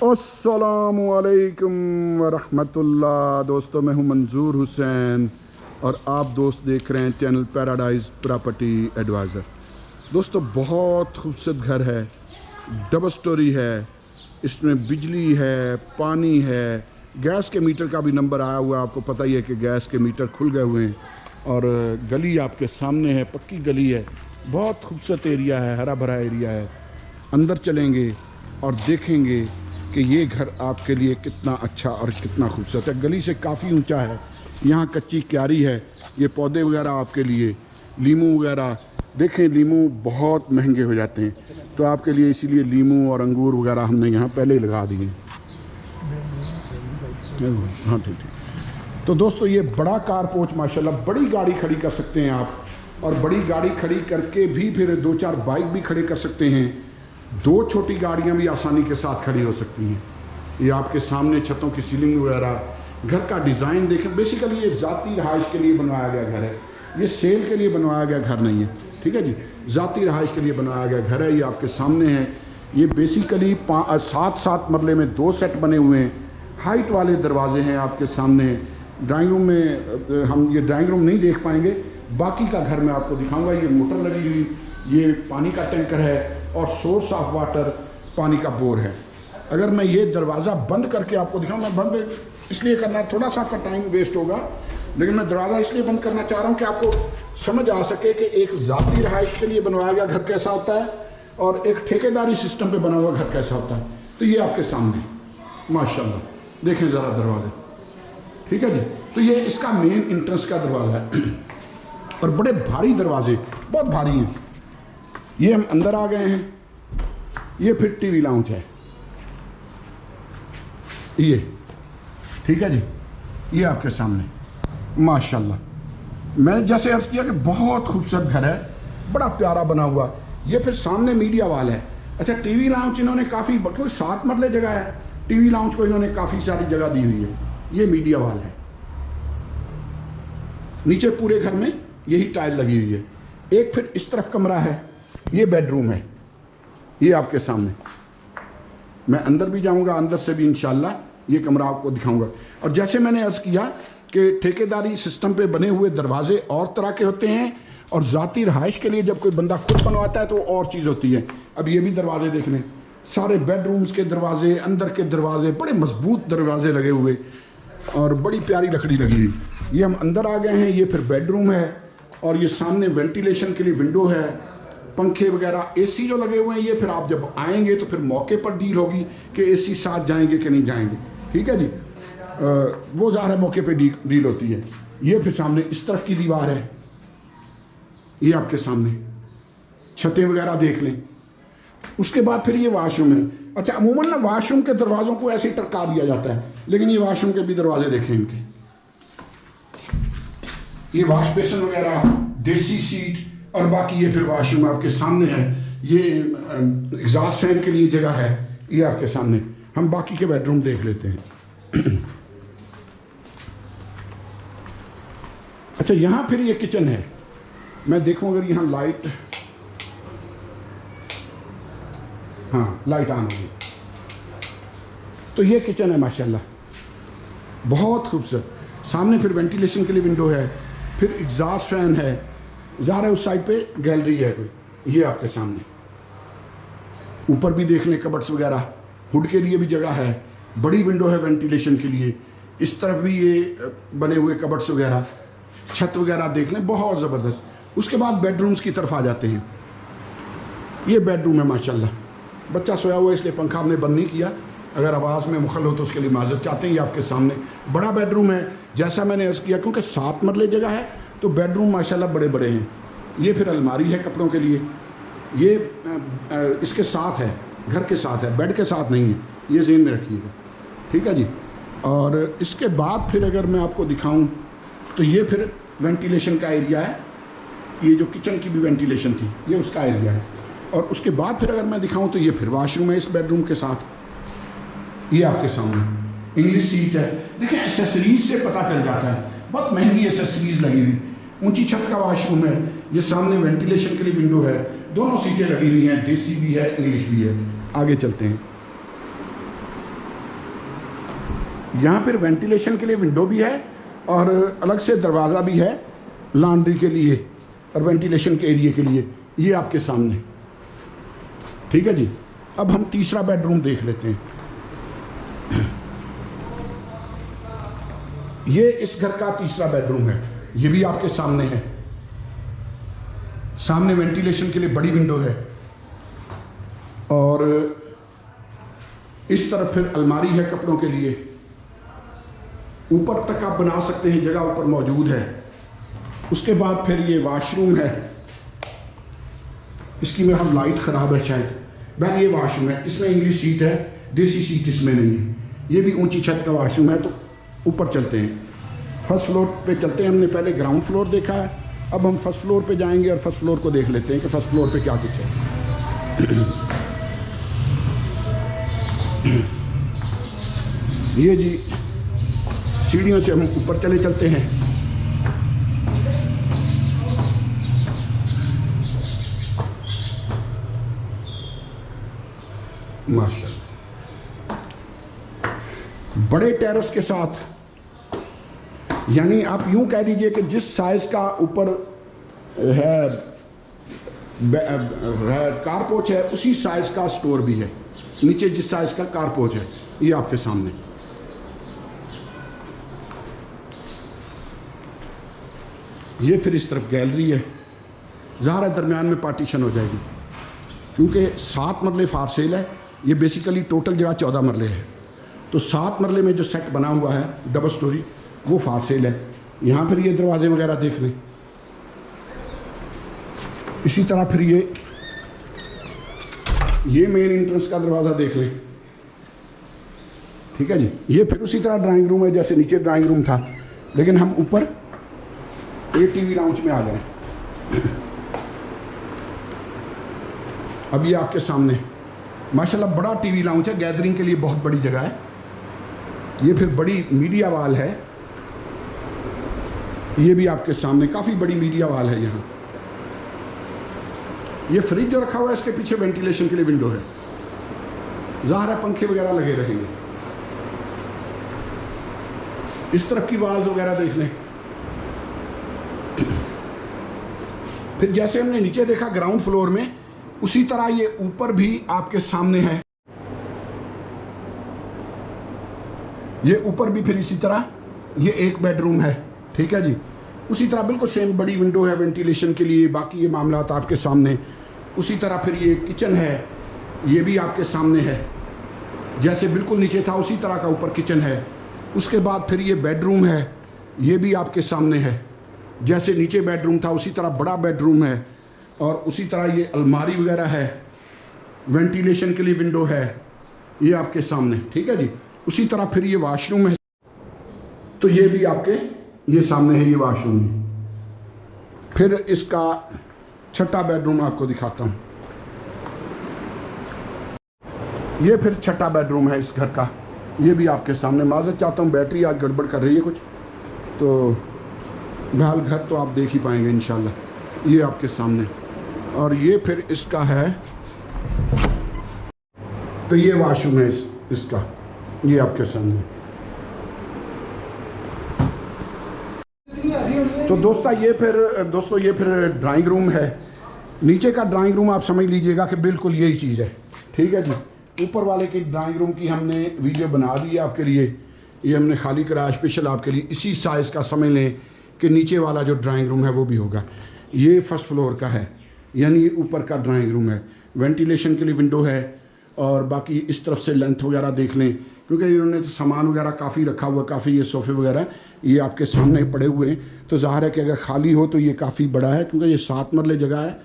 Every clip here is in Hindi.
अस्सलामुअलैकुम वरहमतुल्लाह। दोस्तों, मैं हूं मंजूर हुसैन और आप दोस्त देख रहे हैं चैनल पैराडाइज प्रॉपर्टी एडवाइज़र। दोस्तों, बहुत खूबसूरत घर है, डबल स्टोरी है, इसमें बिजली है, पानी है, गैस के मीटर का भी नंबर आया हुआ है। आपको पता ही है कि गैस के मीटर खुल गए हुए हैं और गली आपके सामने है, पक्की गली है, बहुत खूबसूरत एरिया है, हरा भरा एरिया है। अंदर चलेंगे और देखेंगे कि ये घर आपके लिए कितना अच्छा और कितना खूबसूरत है। गली से काफ़ी ऊंचा है, यहाँ कच्ची क्यारी है, ये पौधे वगैरह आपके लिए, लीमू वगैरह। देखें, लीमू बहुत महंगे हो जाते हैं, तो आपके लिए इसीलिए लीमू और अंगूर वगैरह हमने यहाँ पहले ही लगा दिए। हाँ, ठीक ठीक। तो दोस्तों, ये बड़ा कार पोर्च माशाल्लाह, बड़ी गाड़ी खड़ी कर सकते हैं आप, और बड़ी गाड़ी खड़ी करके भी फिर 2-4 बाइक भी खड़े कर सकते हैं। 2 छोटी गाड़ियां भी आसानी के साथ खड़ी हो सकती हैं। ये आपके सामने छतों की सीलिंग वगैरह, घर का डिज़ाइन देखें। बेसिकली ये ज़ाती रहाइश के लिए बनवाया गया घर है, ये सेल के लिए बनवाया गया घर नहीं है, ठीक है जी। ज़ाती रहाइश के लिए बनवाया गया घर है, ये आपके सामने है। ये बेसिकली 7-7 मरले में 2 सेट बने हुए हैं, हाइट वाले दरवाजे हैं आपके सामने। ड्राइंग रूम में हम ये ड्राइंग रूम नहीं देख पाएंगे, बाकी का घर मैं आपको दिखाऊंगा। ये मोटर लगी हुई, ये पानी का टैंकर है और सोर्स ऑफ वाटर पानी का बोर है। अगर मैं ये दरवाज़ा बंद करके आपको दिखाऊं, मैं बंद इसलिए करना, थोड़ा सा आपका टाइम वेस्ट होगा, लेकिन मैं दरवाज़ा इसलिए बंद करना चाह रहा हूं कि आपको समझ आ सके कि एक ज़ाती रहाइश के लिए बनवाया गया घर कैसा होता है और एक ठेकेदारी सिस्टम पे बना हुआ घर कैसा होता है। तो ये आपके सामने माशाल्लाह, देखें ज़रा दरवाजे, ठीक है जी। तो ये इसका मेन इंट्रेंस का दरवाज़ा है और बड़े भारी दरवाजे, बहुत भारी हैं। ये हम अंदर आ गए हैं, ये फिर टीवी लाउंज है, ये ठीक है जी। ये आपके सामने माशाल्लाह, मैं जैसे अर्ज़ किया कि बहुत खूबसूरत घर है, बड़ा प्यारा बना हुआ। ये फिर सामने मीडिया वाल है। अच्छा, टीवी लाउंज इन्होंने काफ़ी, क्योंकि 7 मरले जगह है, टीवी लाउंज को इन्होंने काफ़ी सारी जगह दी हुई है। ये मीडिया वाल है, नीचे पूरे घर में यही टाइल लगी हुई है। एक फिर इस तरफ कमरा है, ये बेडरूम है, ये आपके सामने। मैं अंदर भी जाऊंगा, अंदर से भी इंशाल्लाह ये कमरा आपको दिखाऊंगा। और जैसे मैंने अर्ज़ किया कि ठेकेदारी सिस्टम पे बने हुए दरवाजे और तरह के होते हैं, और ज़ाती रहाइश के लिए जब कोई बंदा खुद बनवाता है तो और चीज़ होती है। अब ये भी दरवाजे देख लें, सारे बेडरूम्स के दरवाजे, अंदर के दरवाजे, बड़े मजबूत दरवाजे लगे हुए और बड़ी प्यारी लकड़ी लगी हुई। ये हम अंदर आ गए हैं, ये फिर बेडरूम है और ये सामने वेंटिलेशन के लिए विंडो है, पंखे वगैरह, एसी जो लगे हुए हैं। ये फिर आप जब आएंगे तो फिर मौके पर डील होगी कि एसी साथ जाएंगे कि नहीं जाएंगे, ठीक है जी। वो ज़ाहिर है मौके पे डील होती है। ये फिर सामने इस तरफ की दीवार है, ये आपके सामने छतें वगैरह देख लें। उसके बाद फिर ये वाशरूम है। अच्छा, अमूमन ना वाशरूम के दरवाज़ों को ऐसे ही टरका दिया जाता है, लेकिन ये वाशरूम के भी दरवाजे देखें इनके। ये वॉश बेसिन वगैरह, देसी सीट और बाकी ये फिर वाशरूम आपके सामने है। ये एग्जॉस्ट फैन के लिए जगह है, ये आपके सामने। हम बाकी के बेडरूम देख लेते हैं। अच्छा, यहाँ फिर ये किचन है। मैं देखूँ अगर यहाँ लाइट, हाँ लाइट ऑन होगी, तो ये किचन है माशाल्लाह, बहुत खूबसूरत। सामने फिर वेंटिलेशन के लिए विंडो है, फिर एग्जॉस्ट फैन है, ज़ाहिर है उस साइड पे गैलरी है कोई, ये आपके सामने। ऊपर भी देख लें कबर्ड्स वगैरह, हुड के लिए भी जगह है, बड़ी विंडो है वेंटिलेशन के लिए। इस तरफ भी ये बने हुए कबर्ड्स वगैरह, छत वगैरह देख लें, बहुत ज़बरदस्त। उसके बाद बेडरूम्स की तरफ आ जाते हैं। ये बेडरूम है माशाल्लाह, बच्चा सोया हुआ है इसलिए पंखा हमने बंद नहीं किया, अगर आवाज़ में मुखल हो तो उसके लिए माजरत चाहते हैं। ये आपके सामने बड़ा बेडरूम है, जैसा मैंने अर्ज़ किया, क्योंकि 7 मरले जगह है तो बेडरूम माशाल्लाह बड़े बड़े हैं। ये फिर अलमारी है कपड़ों के लिए, ये इसके साथ है, घर के साथ है, बेड के साथ नहीं है, ये ज़हन में रखिएगा, ठीक है जी। और इसके बाद फिर अगर मैं आपको दिखाऊं तो ये फिर वेंटिलेशन का एरिया है, ये जो किचन की भी वेंटिलेशन थी ये उसका एरिया है। और उसके बाद फिर अगर मैं दिखाऊं तो ये फिर वाशरूम है इस बेडरूम के साथ, ये आपके सामने इंग्लिश सीट है। देखिए, एसेसरीज से पता चल जाता है, बहुत महंगी एसेसरीज लगी हुई। ऊंची छत का वाशरूम है, ये सामने वेंटिलेशन के लिए विंडो है, दोनों सीटें लगी हुई हैं, देसी भी है इंग्लिश भी है। आगे चलते हैं। यहाँ फिर वेंटिलेशन के लिए विंडो भी है और अलग से दरवाज़ा भी है लॉन्ड्री के लिए और वेंटिलेशन के एरिया के लिए, ये आपके सामने। ठीक है जी। अब हम तीसरा बेडरूम देख लेते हैं। ये इस घर का तीसरा बेडरूम है, ये भी आपके सामने है। सामने वेंटिलेशन के लिए बड़ी विंडो है और इस तरफ फिर अलमारी है कपड़ों के लिए। ऊपर तक आप बना सकते हैं, जगह ऊपर मौजूद है। उसके बाद फिर ये वॉशरूम है, इसकी मेरा लाइट ख़राब है शायद। बैन ये वॉशरूम है, इसमें इंग्लिश सीट है, देसी सीट इसमें नहीं है। ये भी ऊंची छत का वॉशरूम है। तो ऊपर चलते हैं, फर्स्ट फ्लोर पे चलते हैं। हमने पहले ग्राउंड फ्लोर देखा है, अब हम फर्स्ट फ्लोर पे जाएंगे और फर्स्ट फ्लोर को देख लेते हैं कि फर्स्ट फ्लोर पे क्या कुछ है। ये जी सीढ़ियों से हम ऊपर चले चलते हैं। माशाअल्लाह, बड़े टेरेस के साथ, यानी आप यूं कह दीजिए कि जिस साइज का ऊपर है कारपोच है, उसी साइज का स्टोर भी है। नीचे जिस साइज का कारपोच है, ये आपके सामने। ये फिर इस तरफ गैलरी है, ज़ाहिर है दरमियान में पार्टीशन हो जाएगी क्योंकि 7 मरले फार सेल है। ये बेसिकली टोटल जगह 14 मरले है, तो 7 मरले में जो सेट बना हुआ है डबल स्टोरी, वो फार सेल है। यहाँ फिर ये दरवाजे वगैरह देख लें। इसी तरह फिर ये मेन एंट्रेंस का दरवाज़ा देख लें। ठीक है जी। ये फिर उसी तरह ड्राइंग रूम है जैसे नीचे ड्राइंग रूम था, लेकिन हम ऊपर टीवी लाउंज में आ गए। अब ये आपके सामने माशाल्लाह बड़ा टीवी लाउंज है, गैदरिंग के लिए बहुत बड़ी जगह है। ये फिर बड़ी मीडिया वाल है, ये भी आपके सामने काफ़ी बड़ी मीडिया वाल है। यहाँ ये फ्रिज जो रखा हुआ है, इसके पीछे वेंटिलेशन के लिए विंडो है, ज़ाहिर है पंखे वगैरह लगे रहेंगे। इस तरफ की वाल्स वगैरह देख लें। फिर जैसे हमने नीचे देखा ग्राउंड फ्लोर में, उसी तरह ये ऊपर भी आपके सामने है। ये ऊपर भी फिर इसी तरह ये एक बेडरूम है। ठीक है जी। उसी तरह बिल्कुल सेम बड़ी विंडो है वेंटिलेशन के लिए। बाकी ये मामलात आपके सामने। उसी तरह फिर ये किचन है, ये भी आपके सामने है। जैसे बिल्कुल नीचे था उसी तरह का ऊपर किचन है। उसके बाद फिर ये बेडरूम है, ये भी आपके सामने है। जैसे नीचे बेडरूम था उसी तरह बड़ा बेडरूम है और उसी तरह ये अलमारी वगैरह है, वेंटिलेशन के लिए विंडो है, ये आपके सामने। ठीक है जी। उसी तरह फिर ये वॉशरूम है, तो ये भी आपके ये सामने है, ये वॉशरूम भी। फिर इसका छठा बेडरूम आपको दिखाता हूँ। ये फिर छठा बेडरूम है इस घर का, ये भी आपके सामने। माजरत चाहता हूँ बैटरी आज गड़बड़ कर रही है कुछ, तो बहरहाल घर तो आप देख ही पाएंगे इंशाल्लाह। ये आपके सामने। और ये फिर इसका है, तो ये वॉशरूम है इसका, ये आपके सामने। तो दोस्तों ये फिर ड्राइंग रूम है। नीचे का ड्राइंग रूम आप समझ लीजिएगा कि बिल्कुल यही चीज़ है। ठीक है जी। ऊपर वाले की ड्राइंग रूम की हमने वीडियो बना दी है आपके लिए, ये हमने खाली कराया स्पेशल आपके लिए। इसी साइज़ का समझ लें कि नीचे वाला जो ड्राइंग रूम है वो भी होगा। ये फर्स्ट फ्लोर का है, यानी ऊपर का ड्राइंग रूम है। वेंटिलेशन के लिए विंडो है और बाकी इस तरफ से लेंथ वगैरह देख लें, क्योंकि इन्होंने तो सामान वगैरह काफ़ी रखा हुआ, काफ़ी ये सोफ़े वगैरह ये आपके सामने पड़े हुए हैं। तो ज़ाहिर है कि अगर खाली हो तो ये काफ़ी बड़ा है, क्योंकि ये 7 मरले जगह है,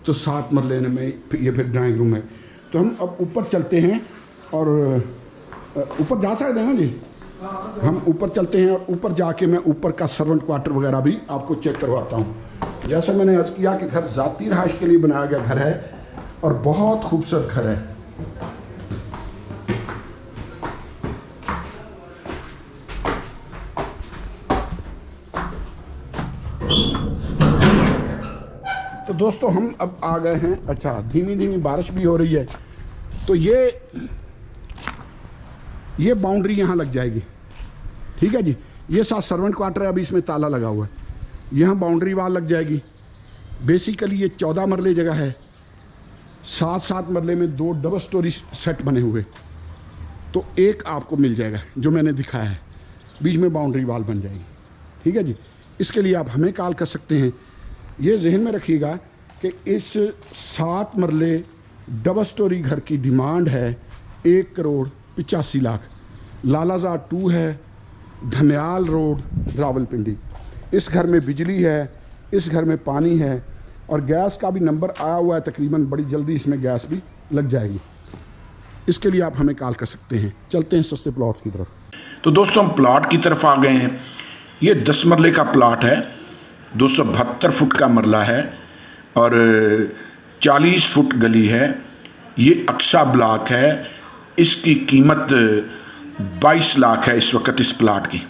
तो 7 मरले में ये फिर ड्राइंग रूम है। तो हम अब ऊपर चलते हैं और ऊपर जा सकते हैं ना जी। हम ऊपर चलते हैं और ऊपर जाके मैं ऊपर का सर्वेंट क्वार्टर वगैरह भी आपको चेक करवाता हूँ। जैसे मैंने अर्ज़ किया कि घर ज़ाती रहाइश के लिए बनाया गया घर है और बहुत खूबसूरत घर है। तो दोस्तों हम अब आ गए हैं, अच्छा धीमी धीमी बारिश भी हो रही है, तो ये बाउंड्री यहाँ लग जाएगी। ठीक है जी। ये साथ सर्वेंट क्वार्टर है, अभी इसमें ताला लगा हुआ है। यहाँ बाउंड्री वाल लग जाएगी। बेसिकली ये 14 मरले जगह है, 7-7 मरले में 2 डबल स्टोरी सेट बने हुए, तो एक आपको मिल जाएगा जो मैंने दिखाया है, बीच में बाउंड्री वाल बन जाएगी। ठीक है जी। इसके लिए आप हमें कॉल कर सकते हैं। ये जहन में रखिएगा कि इस 7 मरले डबल स्टोरी घर की डिमांड है 1,85,00,000। लालाजा 2 है, धम्याल रोड, रावलपिंडी। इस घर में बिजली है, इस घर में पानी है और गैस का भी नंबर आया हुआ है। तकरीबन बड़ी जल्दी इसमें गैस भी लग जाएगी। इसके लिए आप हमें कॉल कर सकते हैं। चलते हैं सस्ते प्लॉट्स की तरफ। तो दोस्तों, हम प्लाट की तरफ आ गए हैं। ये 10 मरले का प्लाट है, 272 फुट का मरला है और 40 फुट गली है। ये अक्सा ब्लॉक है। इसकी कीमत 22 लाख है इस वक्त इस प्लाट की।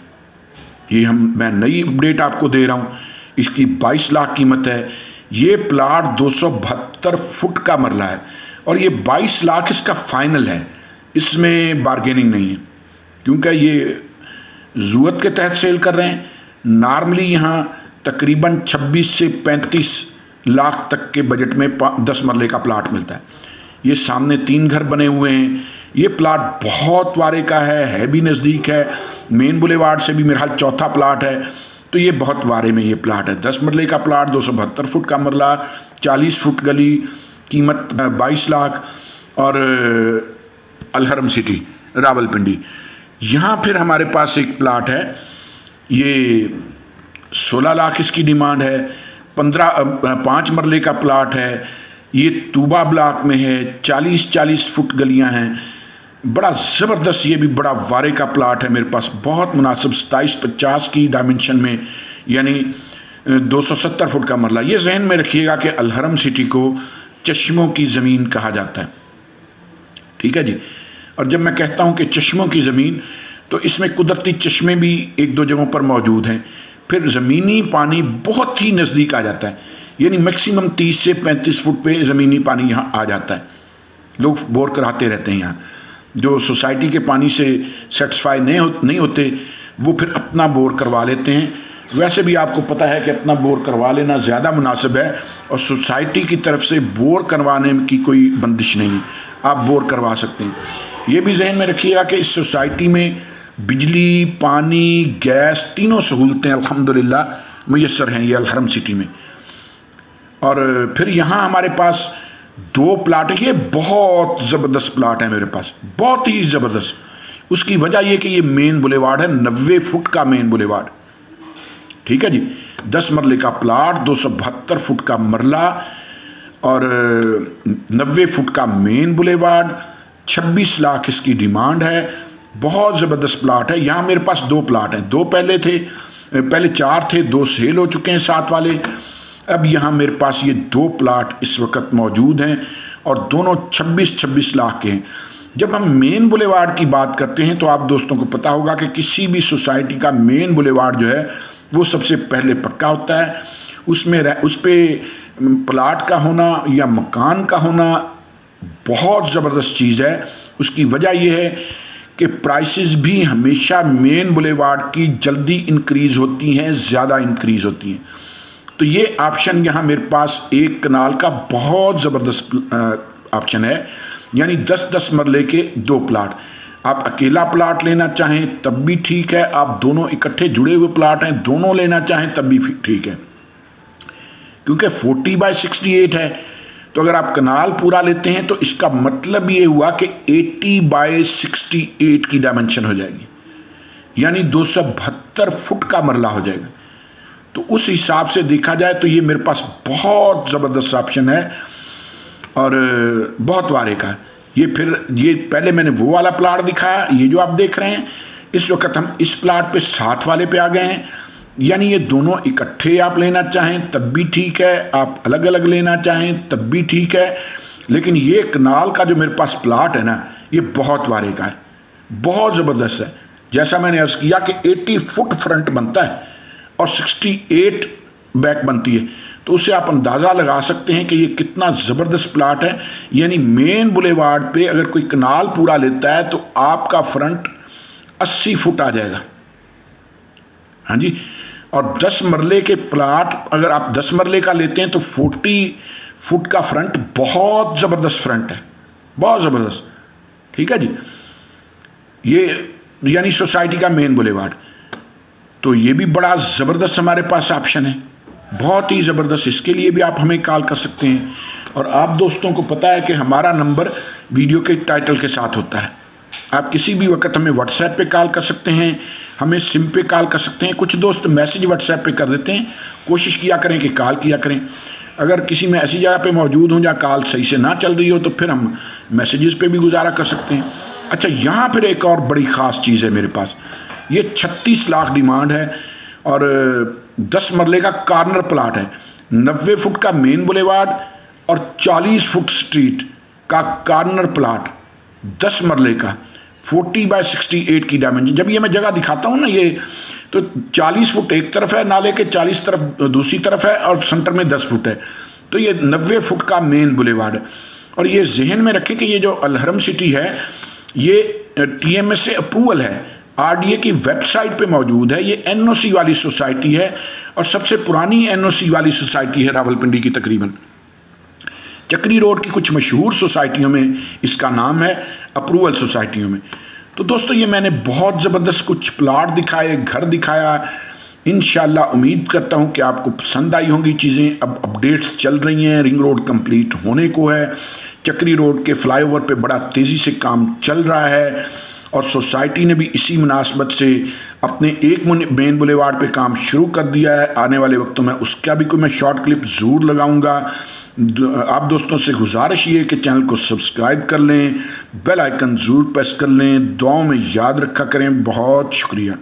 ये मैं नई अपडेट आपको दे रहा हूँ। इसकी 22 लाख कीमत है। ये प्लाट 272 फुट का मरला है और ये 22 लाख इसका फाइनल है। इसमें बार्गेनिंग नहीं है क्योंकि ये ज़रूरत के तहत सेल कर रहे हैं। नॉर्मली यहाँ तकरीबन 26 से 35 लाख तक के बजट में 10 मरले का प्लाट मिलता है। ये सामने 3 घर बने हुए हैं। ये प्लाट बहुत वारे का है भी नज़दीक है। मेन बुलेवार्ड से भी मेरे ख्याल चौथा प्लाट है, तो ये बहुत वारे में ये प्लाट है। 10 मरले का प्लाट, 272 फुट का मरला, 40 फुट गली, कीमत 22 लाख और अलहरम सिटी, रावलपिंडी। यहाँ फिर हमारे पास एक प्लाट है, ये 16 लाख इसकी डिमांड है। 5 मरले का प्लाट है। ये तूबा ब्लॉक में है। 40-40 फुट गलियाँ हैं। बड़ा ज़बरदस्त, ये भी बड़ा वारे का प्लाट है मेरे पास, बहुत मुनासिब 27-50 की डायमेंशन में, यानी 270 फुट का मरला। ये जहन में रखिएगा कि अलहरम सिटी को चश्मों की ज़मीन कहा जाता है। ठीक है जी। और जब मैं कहता हूँ कि चश्मों की ज़मीन, तो इसमें कुदरती चश्मे भी 1-2 जगहों पर मौजूद हैं। फिर ज़मीनी पानी बहुत ही नज़दीक आ जाता है, यानी मैक्सिमम 30 से 35 फुट पे ज़मीनी पानी यहाँ आ जाता है। लोग बोर कराते रहते हैं यहाँ। जो सोसाइटी के पानी से सेटिस्फाई नहीं होते, वो फिर अपना बोर करवा लेते हैं। वैसे भी आपको पता है कि अपना बोर करवा लेना ज़्यादा मुनासिब है और सोसाइटी की तरफ से बोर करवाने की कोई बंदिश नहीं है, आप बोर करवा सकते हैं। ये भी जहन में रखिएगा कि इस सोसाइटी में बिजली, पानी, गैस, तीनों सहूलतें अल्हम्दुलिल्लाह मुयस्सर हैं ये अलहरम सिटी में। और फिर यहाँ हमारे पास 2 प्लाट है। ये बहुत ज़बरदस्त प्लाट है मेरे पास, बहुत ही ज़बरदस्त। उसकी वजह यह कि ये मेन बुलेवार्ड है, 90 फुट का मेन बुलेवार्ड। ठीक है जी। 10 मरले का प्लाट, 272 फुट का मरला और 90 फुट का मेन बुलेवार्ड। 26 लाख इसकी डिमांड है। बहुत ज़बरदस्त प्लाट है। यहाँ मेरे पास 2 प्लाट हैं। 2 पहले 4 थे, 2 सेल हो चुके हैं 7 वाले। अब यहाँ मेरे पास ये 2 प्लाट इस वक्त मौजूद हैं और दोनों 26-26 लाख के हैं। जब हम मेन बुलेवार्ड की बात करते हैं तो आप दोस्तों को पता होगा कि किसी भी सोसाइटी का मेन बुलेवार्ड जो है वो सबसे पहले पक्का होता है। उस पर प्लाट का होना या मकान का होना बहुत ज़बरदस्त चीज़ है। उसकी वजह यह है कि प्राइसेस भी हमेशा मेन बुलेवार्ड की जल्दी इंक्रीज़ होती हैं, ज़्यादा इंक्रीज़ होती हैं। तो ये ऑप्शन यहाँ मेरे पास 1 कनाल का बहुत ज़बरदस्त ऑप्शन है, यानी 10-10 मरले के 2 प्लाट। आप अकेला प्लाट लेना चाहें तब भी ठीक है, आप दोनों इकट्ठे जुड़े हुए प्लाट हैं दोनों लेना चाहें तब भी ठीक है, क्योंकि 40/68 है। तो अगर आप कनाल पूरा लेते हैं तो इसका मतलब ये हुआ कि 80/68 की डायमेंशन हो जाएगी, यानी 272 फुट का मरला हो जाएगा। तो उस हिसाब से देखा जाए तो ये मेरे पास बहुत ज़बरदस्त ऑप्शन है और बहुत वारे का। ये पहले मैंने वो वाला प्लाट दिखाया, ये जो आप देख रहे हैं। इस वक्त हम इस प्लाट पे 7 वाले पे आ गए हैं, यानी ये दोनों इकट्ठे आप लेना चाहें तब भी ठीक है, आप अलग अलग लेना चाहें तब भी ठीक है। लेकिन ये कनाल का जो मेरे पास प्लाट है ना, ये बहुत वारे का है, बहुत ज़बरदस्त है। जैसा मैंने अर्ज़ किया कि 80 फुट फ्रंट बनता है और 68 बैक बनती है, तो उससे आप अंदाज़ा लगा सकते हैं कि ये कितना ज़बरदस्त प्लाट है। यानी मेन बुलेवार्ड पे अगर कोई कनाल पूरा लेता है तो आपका फ्रंट 80 फुट आ जाएगा, हाँ जी। और 10 मरले के प्लाट अगर आप 10 मरले का लेते हैं तो 40 फुट का फ्रंट, बहुत ज़बरदस्त फ्रंट है, बहुत ज़बरदस्त। ठीक है जी। ये यानी सोसाइटी का मेन बुलेवार्ड, तो ये भी बड़ा ज़बरदस्त हमारे पास ऑप्शन है, बहुत ही ज़बरदस्त। इसके लिए भी आप हमें कॉल कर सकते हैं। और आप दोस्तों को पता है कि हमारा नंबर वीडियो के टाइटल के साथ होता है। आप किसी भी वक्त हमें व्हाट्सएप पे कॉल कर सकते हैं, हमें सिम पे कॉल कर सकते हैं। कुछ दोस्त मैसेज व्हाट्सएप पे कर देते हैं, कोशिश किया करें कि कॉल किया करें। अगर किसी में ऐसी जगह पे मौजूद हो जहाँ कॉल सही से ना चल रही हो तो फिर हम मैसेजेस पे भी गुजारा कर सकते हैं। अच्छा, यहाँ फिर एक और बड़ी ख़ास चीज़ है मेरे पास। ये 36 लाख डिमांड है और 10 मरले का कॉर्नर प्लाट है। 90 फुट का मेन बुलेवार्ड और 40 फुट स्ट्रीट का कॉर्नर प्लाट, 10 मरले का, 40 बाय 68 की डायमेंशन। जब ये मैं जगह दिखाता हूँ ना, ये तो 40 फुट एक तरफ है नाले के, 40 तरफ दूसरी तरफ है और सेंटर में 10 फुट है। तो ये 90 फुट का मेन बुलेवार्ड है। और ये जहन में रखें कि ये जो अलहरम सिटी है ये TMS से अप्रूवल है, RDA की वेबसाइट पे मौजूद है। ये NOC वाली सोसाइटी है और सबसे पुरानी NOC वाली सोसाइटी है रावलपिंडी की। तकरीबन चक्री रोड की कुछ मशहूर सोसाइटियों में इसका नाम है, अप्रूवल सोसाइटियों में। तो दोस्तों, ये मैंने बहुत ज़बरदस्त कुछ प्लाट दिखाए, घर दिखाया। इंशाल्लाह उम्मीद करता हूँ कि आपको पसंद आई होंगी चीज़ें। अब अपडेट्स चल रही हैं, रिंग रोड कंप्लीट होने को है, चक्री रोड के फ्लाईओवर पे बड़ा तेज़ी से काम चल रहा है और सोसाइटी ने भी इसी मुनासबत से अपने एक मेन बुलेवार्ड पे काम शुरू कर दिया है। आने वाले वक्तों में उसका भी कोई मैं शॉर्ट क्लिप ज़रूर लगाऊंगा। आप दोस्तों से गुजारिश ये कि चैनल को सब्सक्राइब कर लें, बेल आइकन ज़रूर प्रेस कर लें, दुआओं में याद रखा करें। बहुत शुक्रिया।